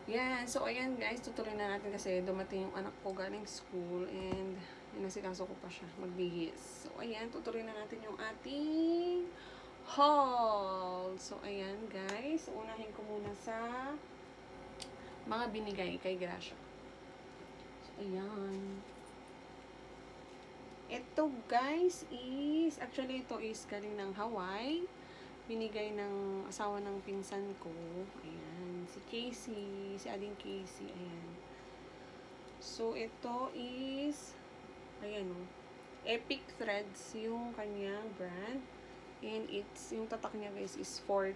Yan. So, ayan guys, tutuloy na natin kasi dumating yung anak ko galing school and inasikaso ko pa siya magbihis. So, ayan, tutuloy na natin yung ating haul. So, ayan guys, unahin ko muna sa mga binigay kay Gracia. So, ayan. Ito guys is, actually ito is galing ng Hawaii. Binigay ng asawa ng pinsan ko. Ayan. Si Casey. Si Ading Casey. Ayan. So, ito is, ayan o. Epic Threads yung kanyang brand. And it's, yung tatak niya guys is 40.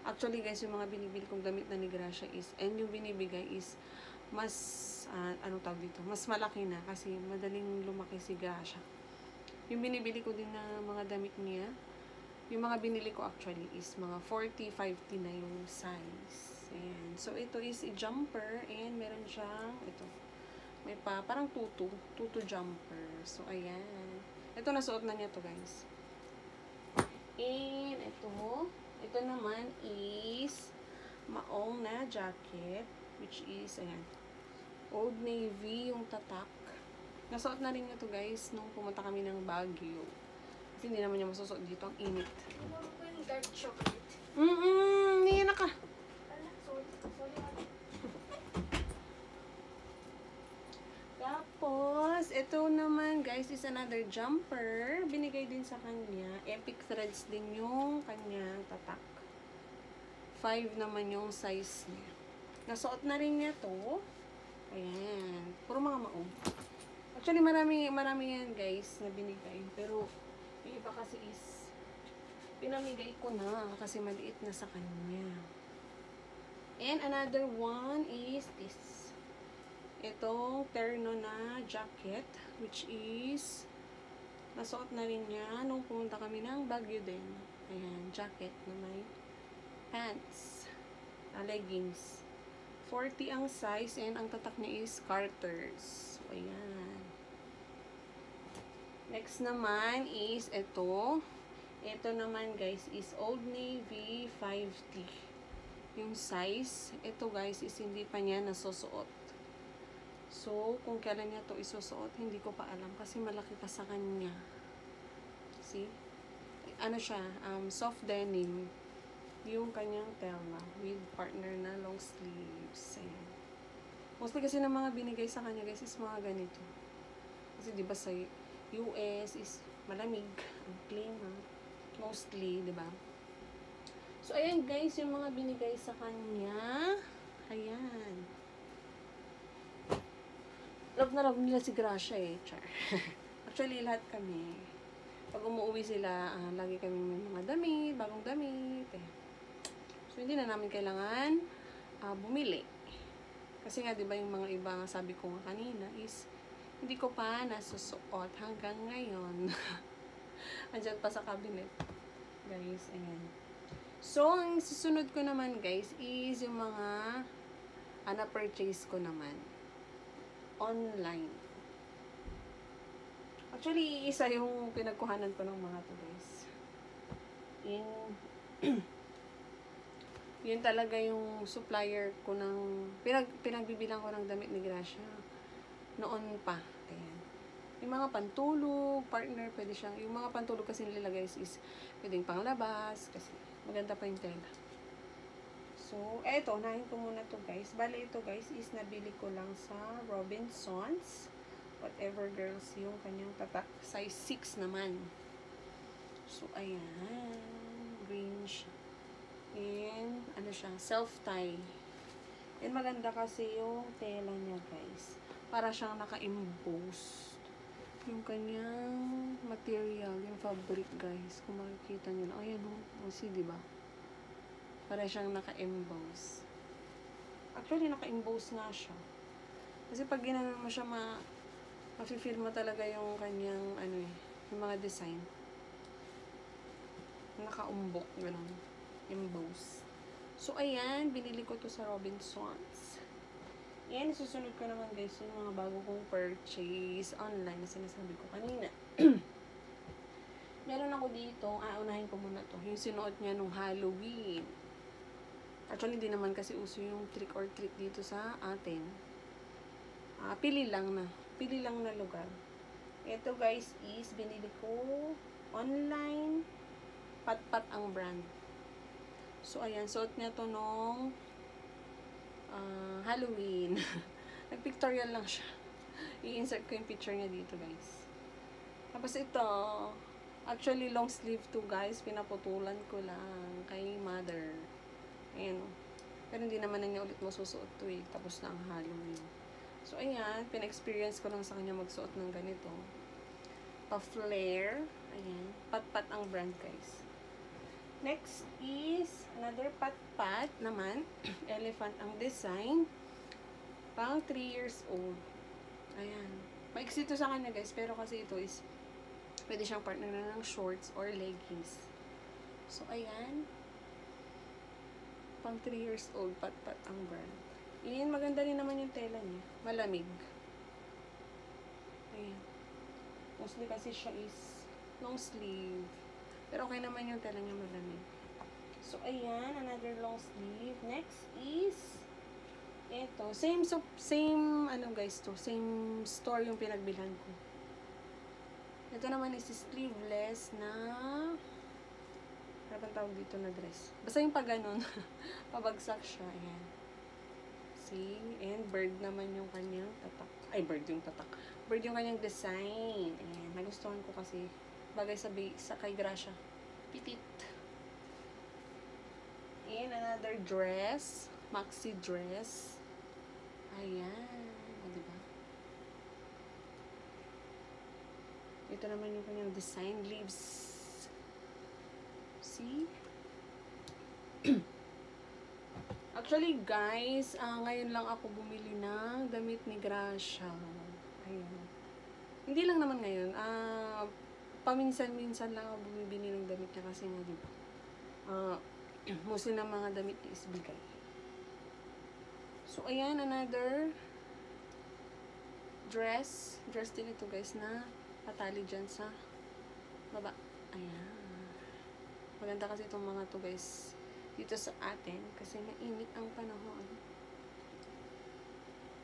Actually guys, yung mga binibili kong damit na ni Gracia is, and yung binibigay is, mas, ano tawag dito, mas malaki na kasi madaling lumaki si Gracia. Yung binibili ko din na mga damit niya, yung mga binili ko actually is mga 40, 50 na yung size. Ayan. So, ito is a jumper and meron siyang, ito, may pa, parang tutu jumper. So, ayan. Ito, nasuot na niya to guys. And, ito naman is maong na jacket, which is, ayan, Old Navy yung tatak. Nasuot na rin niya to guys nung pumunta kami ng Baguio. Kasi hindi naman niya masusuot dito. Ang init. Ano ko yung dark chocolate? Niyan na ka. Sorry. Tapos, ito naman guys is another jumper. Binigay din sa kanya. Epic Threads din yung kanyang tatak. 5 naman yung size niya. Nasuot na rin niya to. Ayan. Puro mga maong. Actually, marami yan guys na binigay. Pero, yung iba kasi is pinamigay ko na kasi maliit na sa kanya. And another one is this. Itong terno na jacket, which is nasuot na rin niya nung pumunta kami ng Baguio din. Ayan, jacket na may pants, leggings. 40 ang size and ang tatak niya is Carter's. So, ayan. Next naman is ito. Ito naman guys is Old Navy 5T. Yung size, ito guys is hindi pa niya nasusuot. So, kung kailan niya to isusuot, hindi ko pa alam kasi malaki pa sa kanya. See? Ano siya? Soft denim. Yung kanyang tela with partner na long sleeves. Ayan. Mostly kasi ng mga binigay sa kanya guys is mga ganito. Kasi diba sa US is malamig, ang klima, mostly, di ba? So, ayan guys, yung mga binigay sa kanya. Ayan. Love na love nila si Gracia eh, char. Actually, lahat kami. Pag umuwi sila, lagi kami may mga damit, bagong damit, eh. So, hindi na namin kailangan bumili. Kasi nga, di ba yung mga iba, sabi ko nga kanina, is hindi ko pa nasusuot hanggang ngayon. Andyan pa sa cabinet. Guys, ayan. So, ang susunod ko naman, guys, is yung mga na-purchase ko naman. Online. Actually, isa yung pinagkuhanan ko ng mga to, guys. Yun talaga yung supplier ko ng, pinagbibilang ko ng damit ni Gracia. Noon pa. Ayan. Yung mga pantulog, partner, pwede siyang, yung mga pantulog kasi nilalagay is pwedeng panglabas, kasi maganda pa yung tela. So, eto, unahin ko muna to guys. Bale, ito guys is nabili ko lang sa Robinsons. Whatever girls yung kanyang tatak. Size 6 naman. So, ayan. Green siya. And, ano siya, self-tie. And maganda kasi yung tela niya guys. Para siyang naka-embossed. Yung kanyang material, yung fabric guys. Kung makikita nyo na. Ayan o. See, diba? Para siyang naka-emboss. Actually, naka-emboss nga siya. Kasi pag ginanon mo siya, ma-feel mo talaga yung kanyang, ano eh, yung mga design. Naka-umbok, gano'n. Emboss. So, ayan, binili ko to sa Robinsons. Yan, susunod ko naman guys, yung mga bago kong purchase online na sinasabi ko kanina. Meron ako dito, unahin ko muna to. Yung sinuot niya nung Halloween. Actually, hindi naman kasi uso yung trick or treat dito sa atin. Pili lang na lugar. Ito guys is binili ko online. Patpat ang brand. So, ayan. Suot niya to nung Halloween. Nag-pictorial lang siya. I-insert ko yung picture niya dito guys. Tapos ito, actually long sleeve to guys. Pinaputulan ko lang kay mother. Ayan. Pero hindi naman na niya ulit masusuot to eh. Tapos na ang Halloween. So, ayan. Pina-experience ko lang sa kanya magsuot ng ganito. Pa-flare. Ayan. Patpat ang brand guys. Next is another pat-pat naman. Elephant ang design. Pang 3 years old. Ayan. Maiksi to sa kanya guys. Pero kasi ito is pwede siyang partner na ng shorts or leggings. So, ayan. Pang 3 years old. Pat-pat ang brand. Ayan. Maganda rin naman yung tela niya. Malamig. Ayan. Mostly kasi siya is long sleeve. Pero okay naman yung tela niya, malamig. So, ayan. Another long sleeve. Next is ito. Same, ano guys to. Same store yung pinagbilhan ko. Ito naman is sleeveless na ano bang tawag dito na dress? Basta yung pag ganun. Pabagsak siya. Ayan. See? And bird naman yung kanyang tatak. Ay, bird yung tatak. Bird yung kanyang design. Ayan. Nagustuhan ko kasi bagay sa kay Gracia. Pitit. And another dress. Maxi dress. Ayan. O, diba? Ito naman yung kanyang design. Leaves. See? Actually, guys, ngayon lang ako bumili ng damit ni Gracia. Ayan. Hindi lang naman ngayon. Paminsan-minsan lang ako bumibili ng damit niya kasi nga, diba? Mostly ng mga damit niya is bigay. So, ayan, another dress. Dress din ito, guys, na patali dyan sa baba. Ayan. Maganda kasi itong mga to, guys, dito sa atin kasi mainit ang panahon.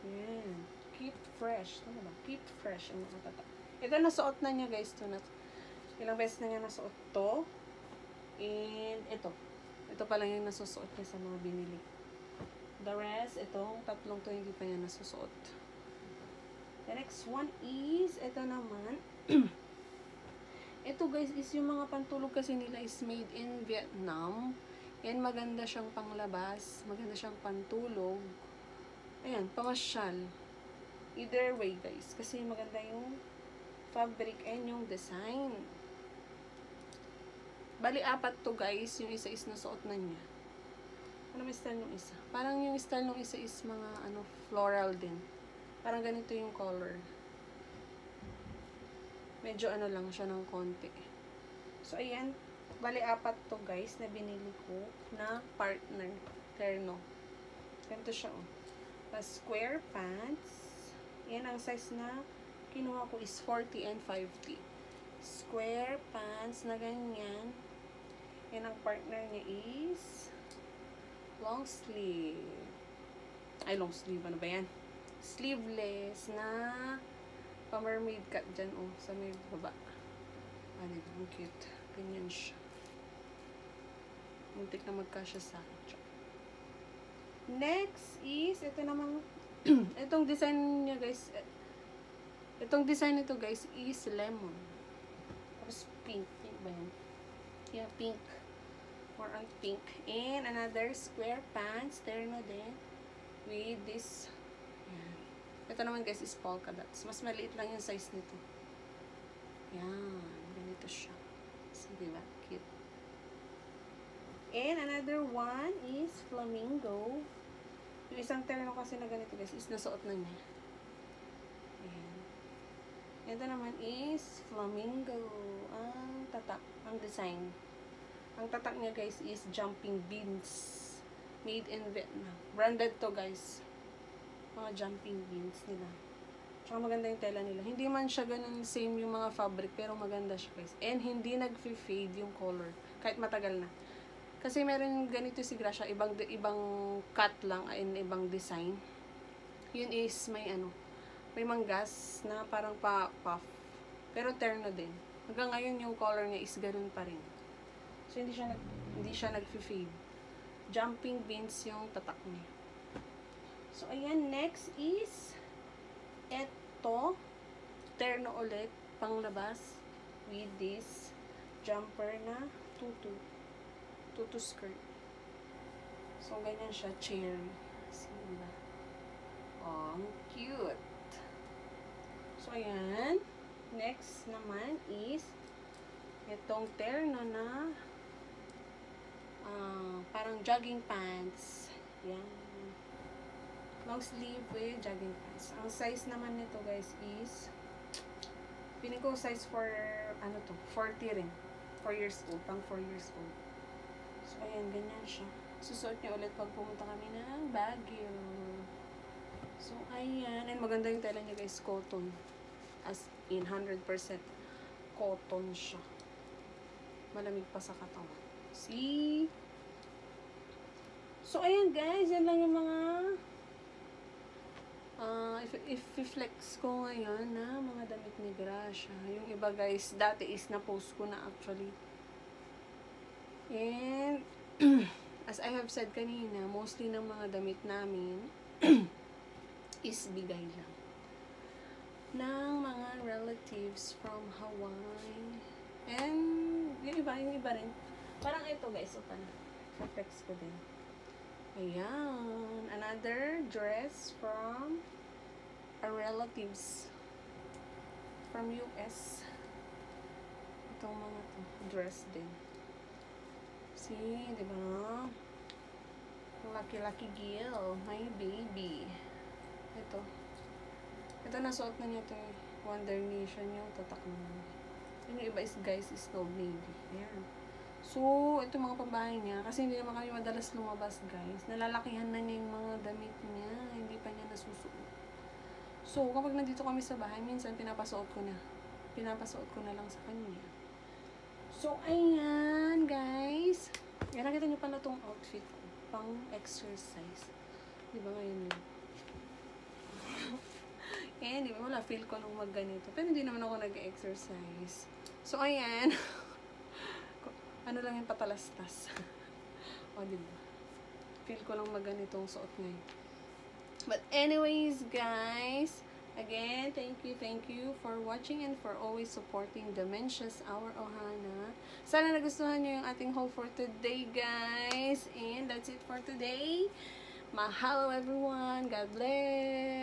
Ayan. Keep fresh. Tama ba? Keep fresh ang mga tatak. Ito, nasuot na niya, guys, to na. Ilang beses na niya nasuot to. And ito. Ito pa lang yung nasusuot niya sa mga binili. The rest, itong tatlong to hindi pa niya nasusuot. The next one is, ito naman. Ito guys, is yung mga pantulog kasi nila is made in Vietnam. Yan, maganda siyang panglabas. Maganda siyang pantulog. Ayan, pamasyal. Either way guys. Kasi maganda yung fabric and yung design. Bali, 4 to guys. Yung isa is nasuot na niya. Ano may style nung isa? Parang yung style nung isa is mga floral din. Parang ganito yung color. Medyo lang siya ng konti. So, ayan. Bali, 4 to guys na binili ko na partner. Terno. Ganito siya Tapos, square pants. Yan ang size na kinuha ko is 40 and 50. Square pants na ganyan. Yan ang partner niya is long sleeve. Ay, long sleeve. Ano ba yan? Sleeveless na pa-mermaid cut dyan, sa may baba. Diba? Ang cute. Ganyan siya. Muntik na magkasya sa akin. Next is, ito namang, itong design niya, guys. Itong design nito, guys, is lemon. Tapos pink. Pink ba yan? Yeah, pink. More on pink. And another square pants. Terno din. With this. Yan. Ito naman guys is polka dots. Mas maliit lang yung size nito. Yan. Ganito siya. So, diba? Cute. And another one is flamingo. Yung isang terno kasi na ganito guys is nasuot na niya. Ayan. Ito naman is flamingo. Ang tatak. Ang design. Ang tatak niya guys is jumping beans. Made in Vietnam. Branded to guys. Mga jumping beans nila. Tsaka maganda yung tela nila. Hindi man siya ganun same yung mga fabric. Pero maganda siya guys. And hindi nag-fade yung color. Kahit matagal na. Kasi meron ganito si Gracia, ibang cut lang and ibang design. Yun is may manggas na parang puff. Pero terno din. Hanggang ngayon yung color niya is ganun pa rin. So hindi siya nag-fade. Jumping beans yung tatak niya. So ayan, next is eto, terno ulit, panglabas with this jumper na tutu skirt. So ganyan siya, cherry. Sige ba? Oh, ang cute. So ayan, next naman is itong terno na parang jogging pants. Yan. Long sleeve with jogging pants. Ang size naman nito guys is piling ko size for 40 rin. 4 years old. Pang 4 years old. So ayan, ganyan siya. Susuot niya ulit pag pumunta kami ng Baguio. So ayan. And maganda yung tela niya guys. Cotton. As in 100% cotton siya. Malamig pa sa katawan. See? So ayan guys. Yan lang yung mga if-flex ko ngayon na mga damit ni Gracia. Yung iba guys, dati is na-post ko na actually. And, as I have said kanina, mostly ng mga damit namin is bigay lang. Ng mga relatives from Hawaii. And, yung iba rin. Parang ito guys, flex ko din. Ayan. Another dress from our relatives from US. Itong mga to. Dress din. See, diba? Lucky girl. My baby. Ito. Ito nasuot na niya ito. Wonder Nation yung tatak naman. Yung iba is guys is Old Navy. Ayan. So, ito mga pambahay niya. Kasi hindi naman kami madalas lumabas, guys. Nalalakihan na niya yung mga damit niya. Hindi pa niya nasusuot. So, kapag nandito kami sa bahay, minsan pinapasuot ko na. Pinapasuot ko na lang sa kanya. So, ayan, guys. Yan, nakita niyo pala itong outfit ko. Pang exercise. Diba ngayon yun? Eh, di ba? Wala, feel ko nung magganito. Pero hindi naman ako nag-exercise. So, ayan. Ano lang yung patalastas. O, diba? Feel ko lang maganitong suot ngayon. But anyways, guys, again, thank you for watching and for always supporting Dementia's Hour Ohana. Sana nagustuhan nyo yung ating haul for today, guys. And that's it for today. Mahalo, everyone. God bless.